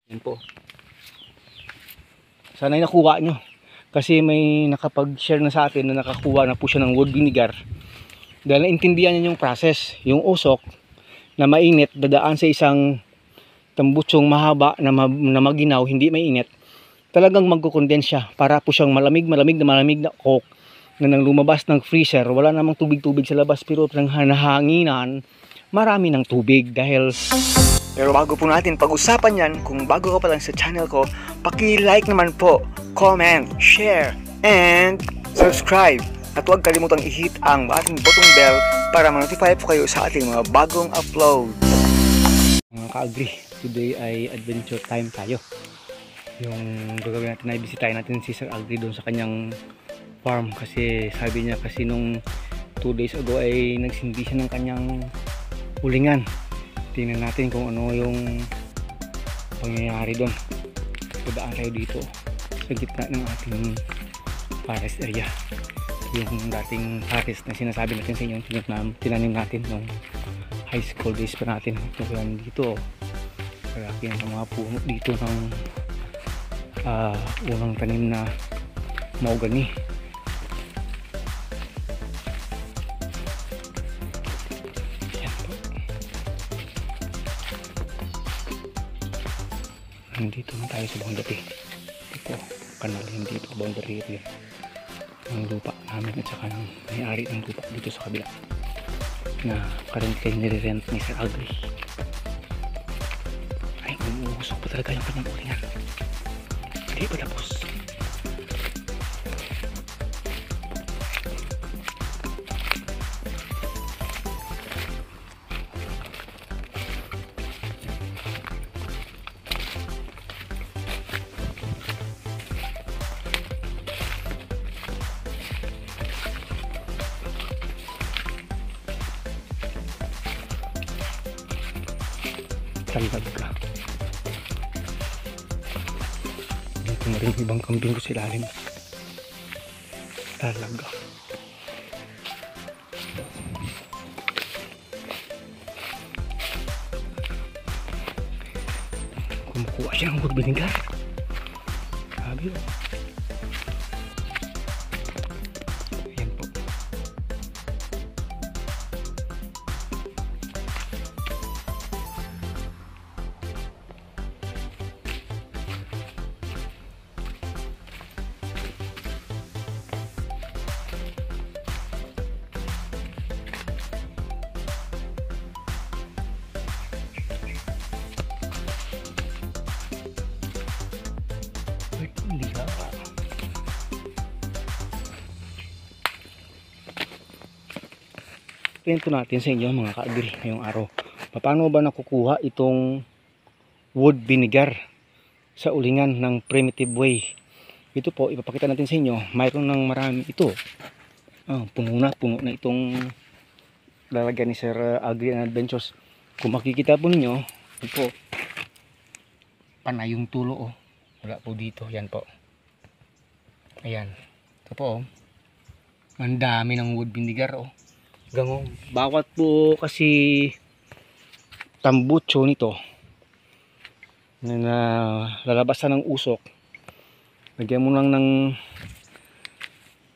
Yan po. Sana'y nakuha nyo. Kasi may nakapag-share na sa atin na nakakuha na po siya ng wood vinegar. Dahil naintindihan niya yung process. Yung usok na mainit, dadaan sa isang tambutsyong mahaba na maginaw, hindi mainit. Talagang magkukondense siya. Para po siyang malamig na coke na nang lumabas ng freezer. Wala namang tubig-tubig sa labas, pero ng nahanginan, marami ng tubig dahil... Pero bago po natin pag-usapan yan, kung bago ka pa lang sa channel ko, paki-like naman po, comment, share, and subscribe. At huwag kalimutang i-hit ang ating button bell para ma-notify po kayo sa ating mga bagong upload. Mga ka-agree, today ay adventure time tayo. Yung gagawin natin ay bisitahin natin si Sir Agri doon sa kanyang farm. Kasi sabi niya kasi nung 2 days ago ay nagsindi siya ng kanyang ulingan. Tingnan natin kung ano yung pangyayari doon. Dadaan tayo dito sa gitna ng ating forest area. Yung dating forest na sinasabi natin sa inyo, tinanim natin nung high school days pa natin. Ito yan dito. Kalaki ang mga puno dito ng unang tanim na mahogany. Nandito na tayo sa boundary. Ito, kanal yan dito, boundary area ng lupa namin at saka ng may-ari ng lupa dito sa kabila na currently nire-rent ni Sir Agri. Ay, umuusok pa talaga yung kanyang ulingan. Hindi pa tapos. Talaga. Dito na rin ibang kambing ko sa ilalim. Talaga. Kumukuha siya ng wood vinegar. Sabi o. Ayan po. Hindi ka. Kwento natin sa inyo mga ka-agree ngayong araw. Paano ba nakukuha itong wood vinegar sa ulingan ng primitive way? Ito po, ipapakita natin sa inyo. Mayroon ng marami ito. Puno na itong lalagyan ni Sir Agri and Adventures. Kung makikita po ninyo, ito po, panay yung tulo. Wala po dito. Yan po. Ayan. Ito po. Ang dami ng wood vinegar. Gangong. Bawat po kasi tambutso nito na lalabasan ng usok, lagyan mo lang ng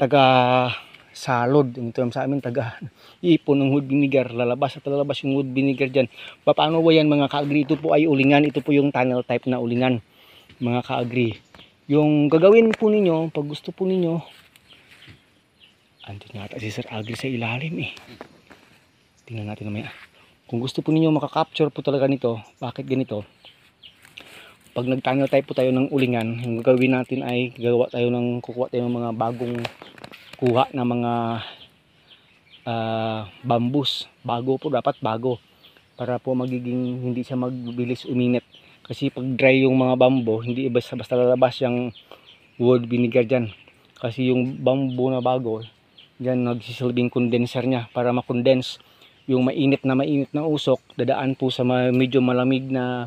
taga salod. Ito sa amin taga ipon ng wood vinegar. Lalabas at lalabas yung wood vinegar dyan. Paano ba yan mga ka-agree? Ito po ay ulingan. Ito po yung tunnel type na ulingan mga ka-agree. Yung gagawin po ninyo, pag gusto po ninyo, andun nga si Sir Agri sa ilalim tingnan natin mamaya. Kung gusto po ninyo makakapture po talaga nito, bakit ganito? Pag nag-tunnel type po tayo ng ulingan, yung gagawin natin ay kukuha tayo ng mga bagong kuha na mga bambus. Dapat bago para po magiging hindi siya magbilis uminit. Kasi pag dry yung mga bambo, hindi basta lalabas yung wood vinegar dyan. Kasi yung bambo na bago, dyan nagsisilbing condenser niya para makondense yung mainit na usok. Dadaan po sa medyo malamig na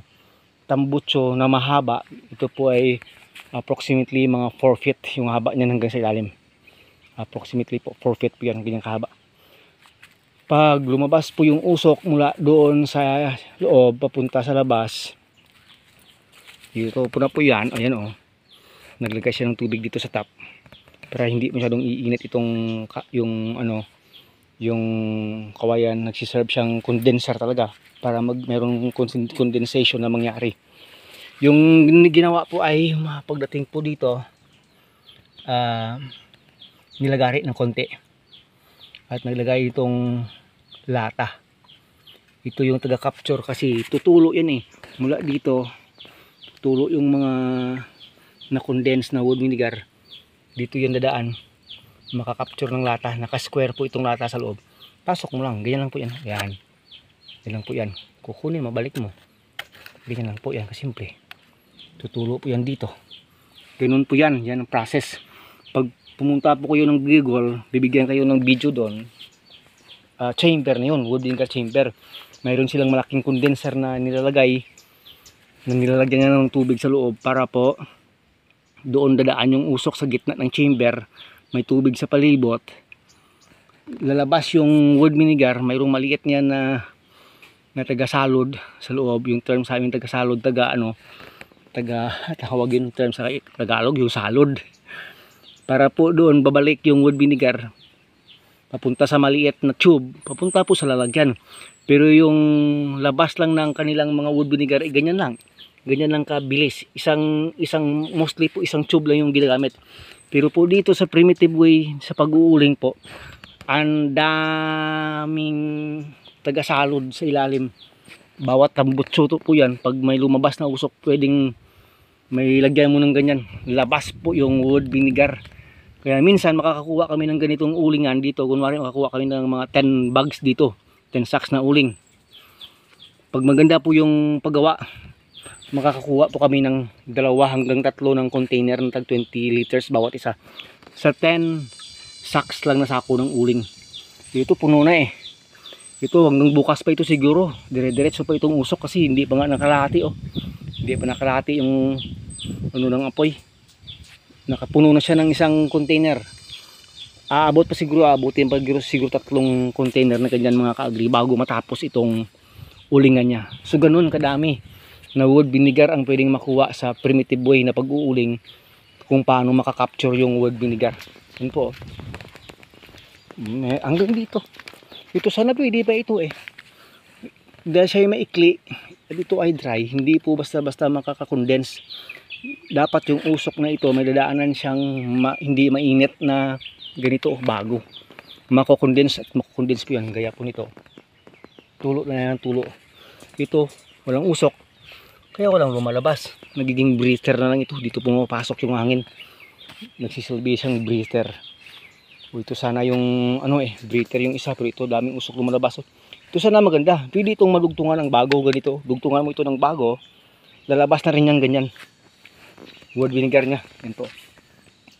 tambutso na mahaba. Ito po ay approximately mga 4 feet yung haba niyan hanggang sa ilalim. Approximately po 4 feet po yan, ganyang kahaba. Pag lumabas po yung usok mula doon sa loob papunta sa labas, Dito po na po yan. Ayan o. Naglagay siya ng tubig dito sa top. Para hindi masyadong iinit itong yung ano, yung kawayan. Nagsiserve siyang condenser talaga para merong condensation na mangyari. Yung ginawa po ay pagdating po dito, nilagari ng konti at naglagay itong lata. Ito yung taga capture kasi tutulo yan mula dito tutulo yung mga na condense na wood vinegar, dito yung dadaan, makakapture ng lata. Naka square po itong lata sa loob, pasok mo lang, ganyan lang po yan. Yan lang po yan, kukunin mabalik mo, ganyan lang po yan, kasimple. Tutulo po yan dito, ganun po yan. Yan ang process. Pag pumunta po kayo ng Google, bibigyan kayo ng video doon, chamber na yun, wood vinegar chamber. Mayroon silang malaking condenser na nilalagay, na nilalagyan niya ng tubig sa loob para po doon dadaan yung usok sa gitna ng chamber. May tubig sa palibot, lalabas yung wood vinegar. Mayroong maliit niya na taga-salod sa loob. Yung term sa amin taga-salod, tawag yung term sa Tagalog, yung salod. Para po doon babalik yung wood vinegar papunta sa maliit na tube, papunta po sa lalagyan. Pero yung labas lang ng kanilang mga wood vinegar, ganyan lang kabilis. Mostly po isang tube lang yung ginagamit. Pero po dito sa primitive way, sa pag-uuling po, ang daming taga-salod sa ilalim. Bawat tambutso po yan, pag may lumabas na usok, pwedeng may lagyan mo ng ganyan, labas po yung wood vinegar. Kaya minsan makakakuha kami ng ganitong ulingan dito. Kunwari makakuha kami ng mga 10 bags dito, 10 sacks na uling. Pag maganda po yung paggawa, makakakuha po kami ng 2 hanggang 3 ng container ng tag 20 liters bawat isa. Sa 10 sacks lang na sako ng uling. Dito puno na Ito hanggang bukas pa ito siguro. Dire-diretso pa itong usok kasi hindi pa nga nakalahati Hindi pa nakalahati yung ano ng apoy. Nakapuno na siya ng isang container. Aabot pa siguro, aabotin pa siguro 3 container na ganyan mga kaagri bago matapos itong ulingan niya. So ganun kadami na wood vinegar ang pwedeng makuha sa primitive way na pag-uuling, kung paano makakapture yung wood vinegar. Yun po. Hanggang dito. Ito sana pwede pa ito dahil siya maikli, dito ay dry, hindi po basta-basta makakakondense. Dapat yung usok na ito may dadaanan siyang hindi mainit na ganito bago mako-condense. At mako-condense po yan, gaya po nito. Tulo na yan, tulo. Ito walang usok, kaya walang lumalabas. Nagiging breather na lang ito. Dito pumapasok yung hangin, nagsisilbi siyang breather. Ito sana yung breather yung isa, pero ito daming usok lumalabas. Ito sana maganda, pwede itong madugtungan ng bago ganito. Dugtungan mo ito ng bago, lalabas na rin yan ganyan wood vinegar nya. Yan po.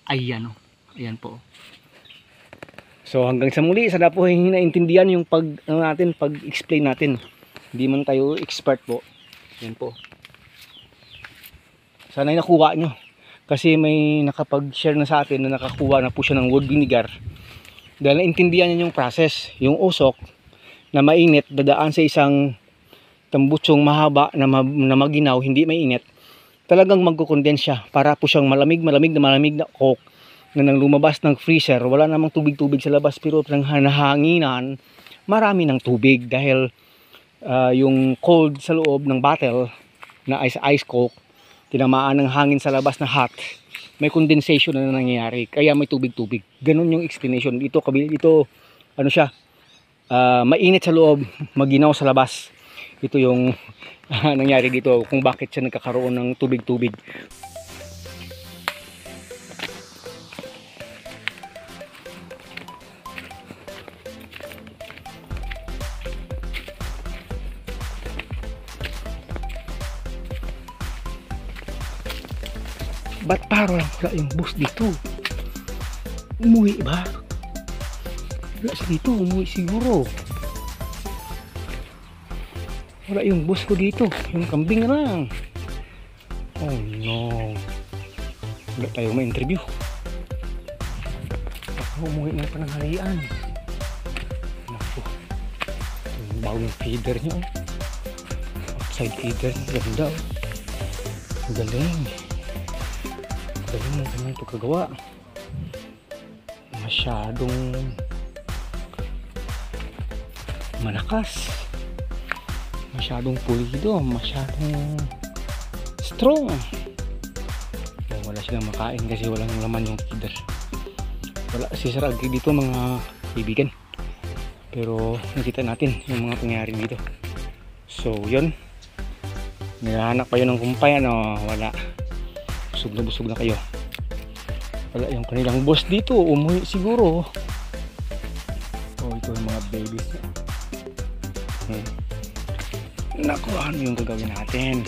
Ayan ayan po. So hanggang sa muli, sana po naintindihan yung pag-explain natin. Hindi man tayo expert po. Yan po. Sana nakuha nyo. Kasi may nakapag-share na sa atin na nakakuha na po siya ng wood vinegar. Dahil naintindihan niya yung process. Yung usok na mainit, dadaan sa isang tambutsong mahaba na maginaw, hindi mainit. Talagang magkukondense siya para po siyang malamig na coke na nang lumabas ng freezer. Wala namang tubig-tubig sa labas, pero ng nahanginan marami ng tubig dahil yung cold sa loob ng bottle na ice coke, tinamaan ng hangin sa labas na hot, may condensation na nangyayari, kaya may tubig-tubig. Ganun yung explanation. Ito mainit sa loob, maginaw sa labas. Ito yung nangyari dito kung bakit siya nagkakaroon ng tubig-tubig. Ba't parang wala yung bus dito? Umuwi ba? Wala siya dito, umuwi siguro. Wala yung bus ko dito, yung kambing na lang. Oh no, wala tayong ma-interview. Ako umuwi na yung pananghalian. Naku, yung bagong feeder nyo, outside feeder, ganda. Galing. Galing ng kanyang pagkagawa. Masyadong malakas. Masyadong pulido. Masyadong strong. Wala silang makain kasi walang laman yung feeder. Wala si Sir Agri dito mga kaibigan. Pero nakita natin yung mga pangyayari dito. So yun. Naghahanap kayo ng kumpay, ano? Wala. Busog na kayo. Wala yung kanilang boss dito. Umuwi siguro. Oh, ito yung mga babies niya. Naku, ano yung gagawin natin?